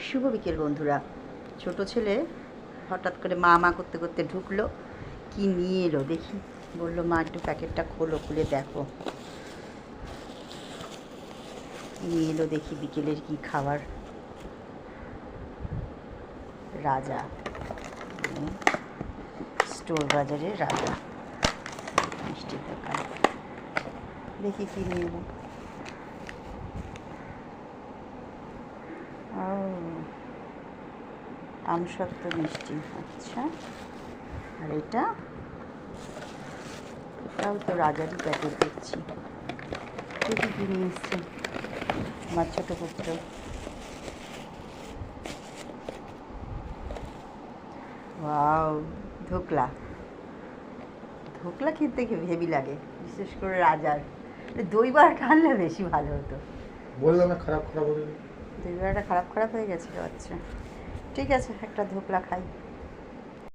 শুভ বিকেল বন্ধুরা। ছোট ছেলে হঠাৎ করে মা মা করতে করতে ঢুকলো, কি নিয়ে এলো দেখি। বললো মা একটু প্যাকেটটা খোলো, খুলে দেখো কি নিয়ে এলো দেখি। বিকেলের কি খাবার? রাজা, স্টোর বাজারের রাজা মিষ্টির দোকান। দেখি কি নিয়ে এলো। আমসত্ত্ব মিষ্টি, আচ্ছা। আর এটাও তো রাজারই প্যাকেট দেখছি। দেখি কি নিয়ে এসছে আমার ছোটো পুত্র। ওয়াও, ধোকলা। ধোকলা খেতে হেভি লাগে, বিশেষ করে রাজার। দই বড়াটা আনলে বেশি ভালো হতো। বললাম না খারাপ খারাপ হয়ে দই বড়াটা খারাপ খারাপ হয়ে গেছিলো। আচ্ছা ঠিক আছে, একটা ধোকলা খাই।